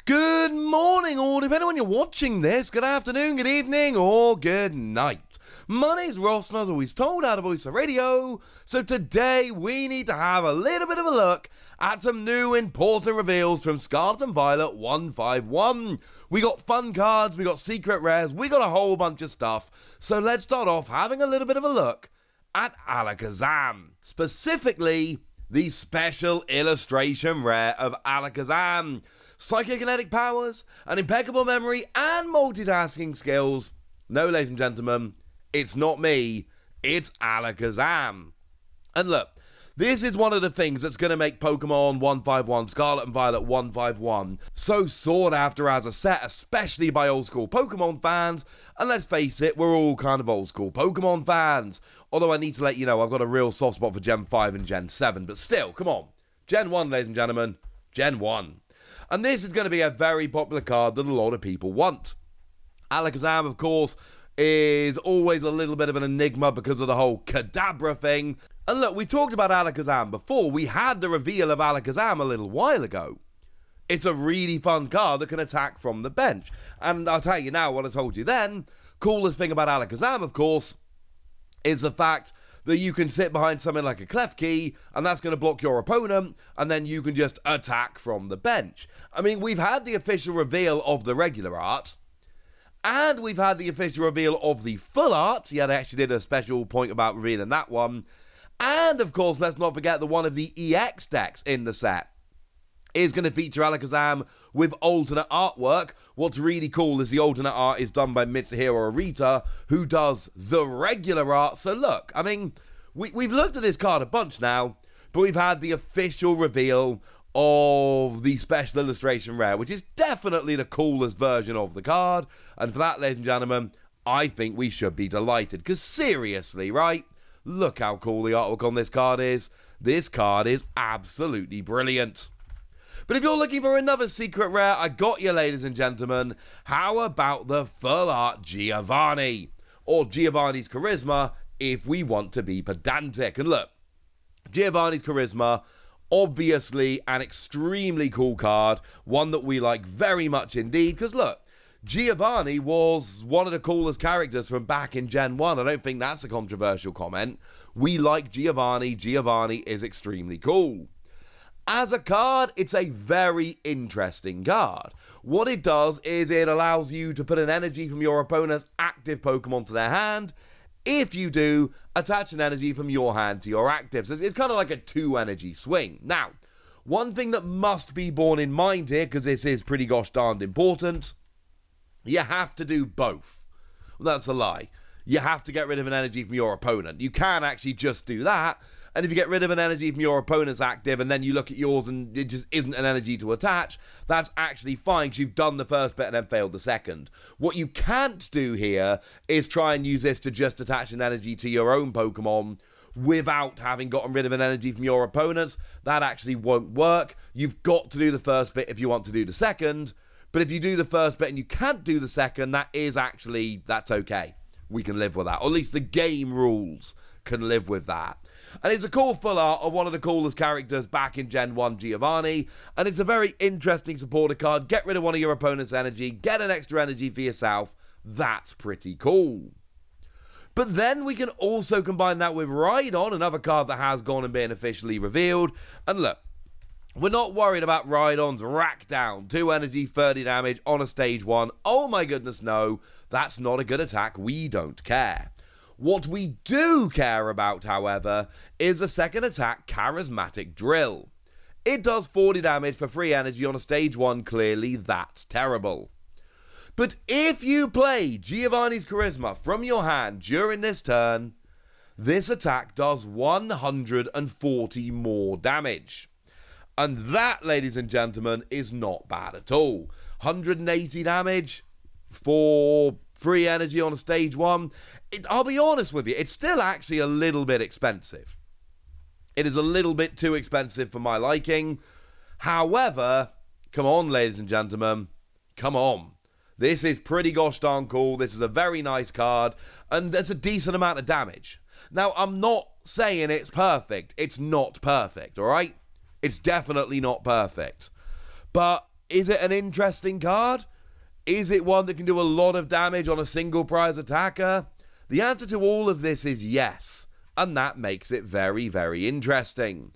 Good morning, or depending on when you're watching this, good afternoon, good evening, or good night. My name's Ross, and as always told, out of Voice of Radio. So today we need to have a little bit of a look at some new important reveals from Scarlet and Violet 151. We got fun cards, we got secret rares, we got a whole bunch of stuff. So let's start off having a little bit of a look at Alakazam. Specifically, the special illustration rare of Alakazam. Psychokinetic powers, an impeccable memory, and multitasking skills. No, ladies and gentlemen, it's not me, it's Alakazam. And look, this is one of the things that's going to make Pokemon 151, Scarlet and Violet 151, so sought after as a set, especially by old school Pokemon fans. And let's face it, we're all kind of old school Pokemon fans. Although I need to let you know, I've got a real soft spot for Gen 5 and Gen 7, but still, come on. Gen 1, ladies and gentlemen, Gen 1. And this is going to be a very popular card that a lot of people want. Alakazam, of course, is always a little bit of an enigma because of the whole Kadabra thing. And look, we talked about Alakazam before. We had the reveal of Alakazam a little while ago. It's a really fun card that can attack from the bench. And I'll tell you now what I told you then. Coolest thing about Alakazam, of course, is the fact that you can sit behind something like a Klefki, and that's going to block your opponent, and then you can just attack from the bench. I mean, we've had the official reveal of the regular art, and we've had the official reveal of the full art. Yeah, they actually did a special point about revealing that one. And, of course, let's not forget that one of the EX decks in the set is going to feature Alakazam with alternate artwork. What's really cool is the alternate art is done by Mitsuhiro Arita, who does the regular art. So look, I mean, we've looked at this card a bunch now, but we've had the official reveal of the special illustration rare, which is definitely the coolest version of the card. And for that, ladies and gentlemen, I think we should be delighted. Because seriously, right? Look how cool the artwork on this card is. This card is absolutely brilliant. But if you're looking for another secret rare, I got you, ladies and gentlemen. How about the full art Giovanni? Or Giovanni's Charisma, if we want to be pedantic. And look, Giovanni's Charisma, obviously an extremely cool card. One that we like very much indeed. Because look, Giovanni was one of the coolest characters from back in Gen 1. I don't think that's a controversial comment. We like Giovanni. Giovanni is extremely cool. As a card, it's a very interesting card. What it does is it allows you to put an energy from your opponent's active Pokemon to their hand. If you do, attach an energy from your hand to your active. So it's kind of like a 2-energy swing. Now, one thing that must be borne in mind here, because this is pretty gosh darned important, you have to do both. Well, that's a lie. You have to get rid of an energy from your opponent. You can actually just do that. And if you get rid of an energy from your opponent's active and then you look at yours and it just isn't an energy to attach, that's actually fine because you've done the first bit and then failed the second. What you can't do here is try and use this to just attach an energy to your own Pokemon without having gotten rid of an energy from your opponent's. That actually won't work. You've got to do the first bit if you want to do the second. But if you do the first bit and you can't do the second, that's okay. We can live with that. Or at least the game rules can live with that. And it's a cool full art of one of the coolest characters back in Gen 1, Giovanni. And it's a very interesting supporter card. Get rid of one of your opponent's energy. Get an extra energy for yourself. That's pretty cool. But then we can also combine that with Rhydon, another card that has gone and been officially revealed. And look, we're not worried about Rhydon's rack down. 2 energy, 30 damage on a stage 1. Oh my goodness, no. That's not a good attack. We don't care. What we do care about, however, is a second attack, Charismatic Drill. It does 40 damage for 3 energy on a stage 1, clearly that's terrible. But if you play Giovanni's Charisma from your hand during this turn, this attack does 140 more damage. And that, ladies and gentlemen, is not bad at all. 180 damage for 3 energy on a stage 1. I'll be honest with you, it's still actually a little bit expensive. It is a little bit too expensive for my liking. However, come on, ladies and gentlemen, come on. This is pretty gosh darn cool. This is a very nice card, and there's a decent amount of damage. Now, I'm not saying it's perfect. It's not perfect, all right? It's definitely not perfect. But is it an interesting card? Is it one that can do a lot of damage on a single prize attacker? The answer to all of this is yes, and that makes it very, very interesting.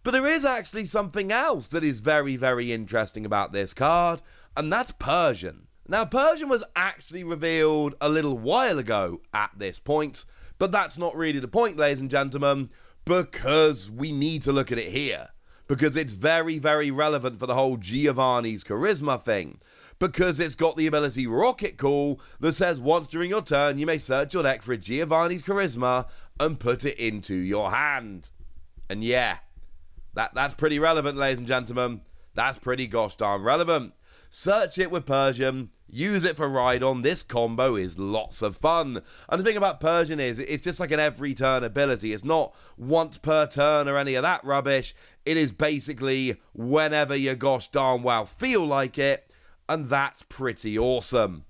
But there is actually something else that is very, very interesting about this card, and that's Persian. Now, Persian was actually revealed a little while ago at this point, but that's not really the point, ladies and gentlemen, because we need to look at it here. Because it's very, very relevant for the whole GIOVANNI'S charisma thing. Because it's got the ability Rocket Call that says once during your turn you may search your deck for a GIOVANNI'S charisma and put it into your hand. And yeah, that's pretty relevant, ladies and gentlemen. That's pretty gosh darn relevant. Search it with Persian, use it for Rhydon. This combo is lots of fun. And the thing about Persian is, it's just like an every turn ability. It's not once per turn or any of that rubbish. It is basically whenever you gosh darn well feel like it. And that's pretty awesome.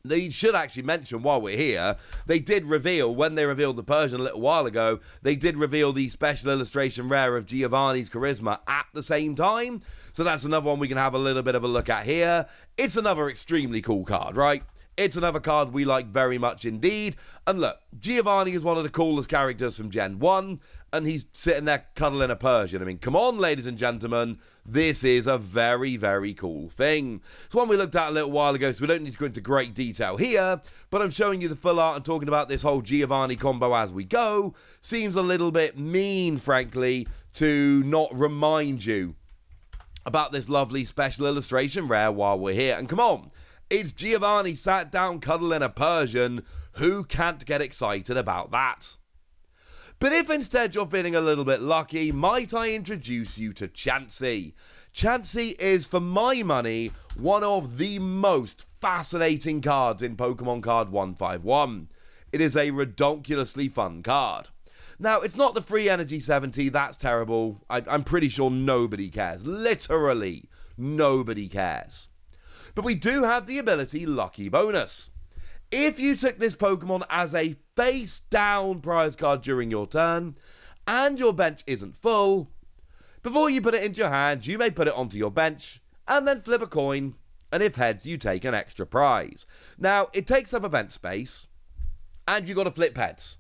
They should actually mention while we're here, they did reveal, when they revealed the Persian a little while ago, they did reveal the special illustration rare of GIOVANNI'S charisma at the same time. So that's another one we can have a little bit of a look at here. It's another extremely cool card, right? It's another card we like very much indeed. And look, Giovanni is one of the coolest characters from Gen 1, and he's sitting there cuddling a Persian. I mean, come on, ladies and gentlemen. This is a very, very cool thing. It's one we looked at a little while ago, so we don't need to go into great detail here, but I'm showing you the full art and talking about this whole Giovanni combo as we go. Seems a little bit mean, frankly, to not remind you about this lovely special illustration rare while we're here. And come on, it's Giovanni sat down cuddling a Persian. Who can't get excited about that? But if instead you're feeling a little bit lucky, might I introduce you to CHANSEY? CHANSEY is, for my money, one of the most fascinating cards in Pokemon Card 151. It is a redonkulously fun card. Now, it's not the free Energy 70, that's terrible. I'm pretty sure nobody cares. Literally, nobody cares. But we do have the ability Lucky Bonus. If you took this Pokemon as a face-down prize card during your turn, and your bench isn't full, before you put it into your hand, you may put it onto your bench, and then flip a coin, and if heads, you take an extra prize. Now, it takes up a bench space, and you've got to flip heads.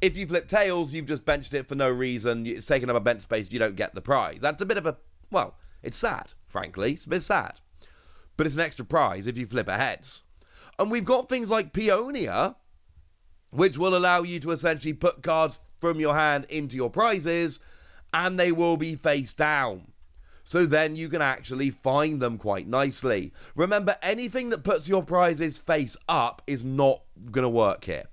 If you flip tails, you've just benched it for no reason, it's taken up a bench space, you don't get the prize. That's a bit of a, well, it's sad, frankly, it's a bit sad. But it's an extra prize if you flip a heads. And we've got things like Peonia, which will allow you to essentially put cards from your hand into your prizes, and they will be face down. So then you can actually find them quite nicely. Remember, anything that puts your prizes face up is not going to work here.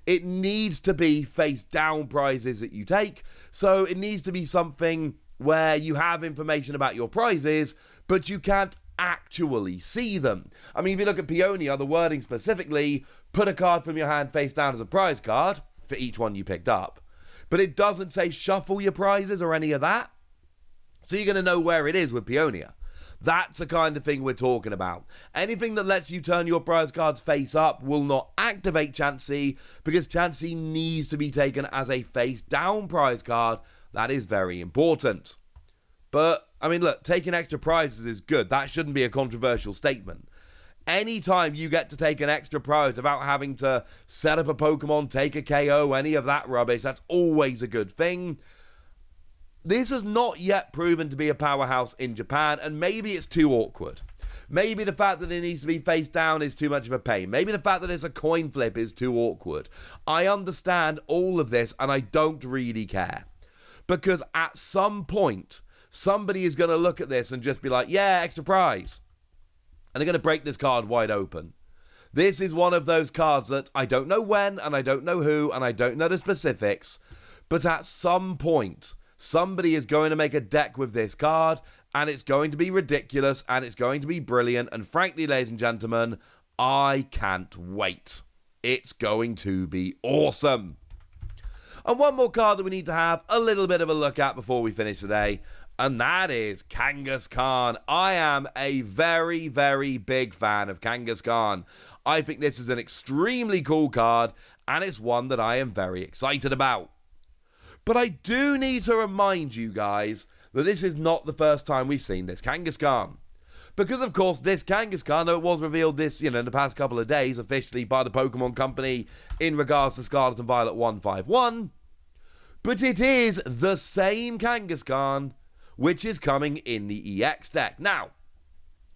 It needs to be face down prizes that you take, so it needs to be something where you have information about your prizes, but you can't actually see them. I mean, if you look at Peonia, the wording specifically, put a card from your hand face down as a prize card for each one you picked up. But it doesn't say shuffle your prizes or any of that. So you're going to know where it is with Peonia. That's the kind of thing we're talking about. Anything that lets you turn your prize cards face up will not activate CHANSEY, because CHANSEY needs to be taken as a face down prize card. That is very important. But, I mean, look, taking extra prizes is good. That shouldn't be a controversial statement. Anytime you get to take an extra prize without having to set up a Pokemon, take a KO, any of that rubbish, that's always a good thing. This has not yet proven to be a powerhouse in Japan, and maybe it's too awkward. Maybe the fact that it needs to be face down is too much of a pain. Maybe the fact that it's a coin flip is too awkward. I understand all of this, and I don't really care. Because at some point, somebody is going to look at this and just be like, yeah, extra prize. And they're going to break this card wide open. This is one of those cards that I don't know when, and I don't know who, and I don't know the specifics. But at some point, somebody is going to make a deck with this card, and it's going to be ridiculous, and it's going to be brilliant. And frankly, ladies and gentlemen, I can't wait. It's going to be awesome. And one more card that we need to have a little bit of a look at before we finish today, and that is Kangaskhan. I am a very, very big fan of Kangaskhan. I think this is an extremely cool card, and it's one that I am very excited about. But I do need to remind you guys that this is not the first time we've seen this Kangaskhan. Because, of course, this Kangaskhan, though it was revealed this, in the past couple of days, officially by the Pokemon Company in regards to Scarlet and Violet 151, but it is the same Kangaskhan, which is coming in the EX deck. Now,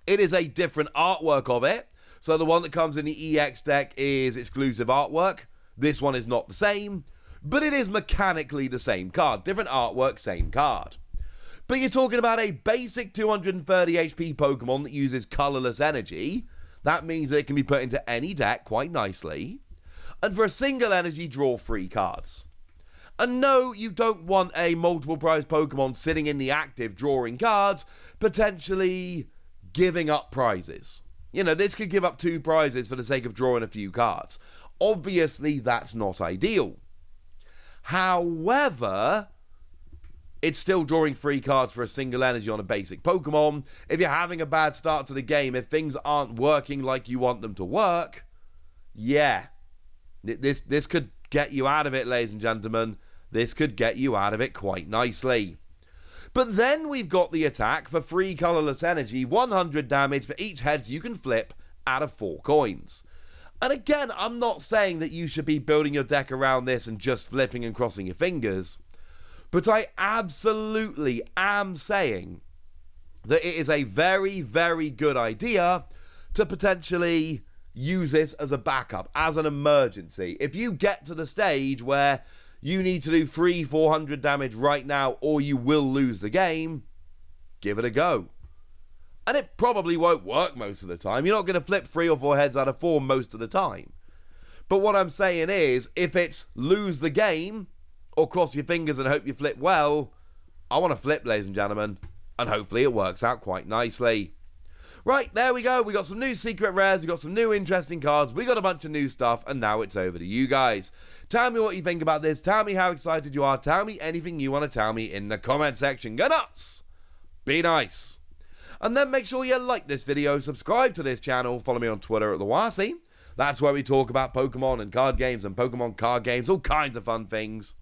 it is a different artwork of it. So the one that comes in the EX deck is exclusive artwork. This one is not the same, but it is mechanically the same card. Different artwork, same card. But you're talking about a basic 230 HP Pokemon that uses colorless energy. That means that it can be put into any deck quite nicely. And for a single energy, draw 3 cards. And no, you don't want a multiple prize Pokemon sitting in the active drawing cards, potentially giving up prizes. This could give up 2 prizes for the sake of drawing a few cards. Obviously, that's not ideal. However, it's still drawing 3 cards for a single energy on a basic Pokemon. If you're having a bad start to the game, if things aren't working like you want them to work, yeah, this could get you out of it, ladies and gentlemen. This could get you out of it quite nicely. But then we've got the attack for 3 colorless energy, 100 damage for each heads you can flip out of 4 coins. And again, I'm not saying that you should be building your deck around this and just flipping and crossing your fingers, but I absolutely am saying that it is a very, very good idea to potentially use this as a backup, as an emergency. If you get to the stage where you need to do 400 damage right now or you will lose the game, give it a go. And it probably won't work most of the time. You're not going to flip 3 or 4 heads out of 4 most of the time. But what I'm saying is, if it's lose the game or cross your fingers and hope you flip well, I want to flip, ladies and gentlemen, and hopefully it works out quite nicely. Right, there we go. We got some new secret rares. We got some new interesting cards. We got a bunch of new stuff, and now it's over to you guys. Tell me what you think about this. Tell me how excited you are. Tell me anything you want to tell me in the comment section. Go nuts! Be nice. And then make sure you like this video, subscribe to this channel, follow me on Twitter at the Wasi. That's where we talk about Pokemon and card games and Pokemon card games, all kinds of fun things.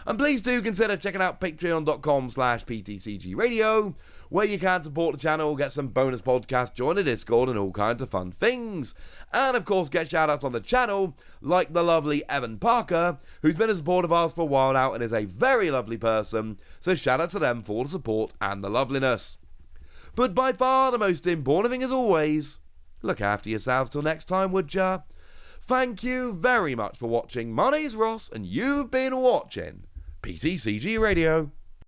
And please do consider checking out patreon.com/PTCG Radio, where you can support the channel, get some bonus podcasts, join the Discord, and all kinds of fun things. And of course, get shoutouts on the channel, like the lovely Evan Parker, who's been a supporter of ours for a while now and is a very lovely person. So shout out to them for the support and the loveliness. But by far the most important thing, as always, look after yourselves till next time, would ya? Thank you very much for watching. My name's Ross, and you've been watching PTCG Radio.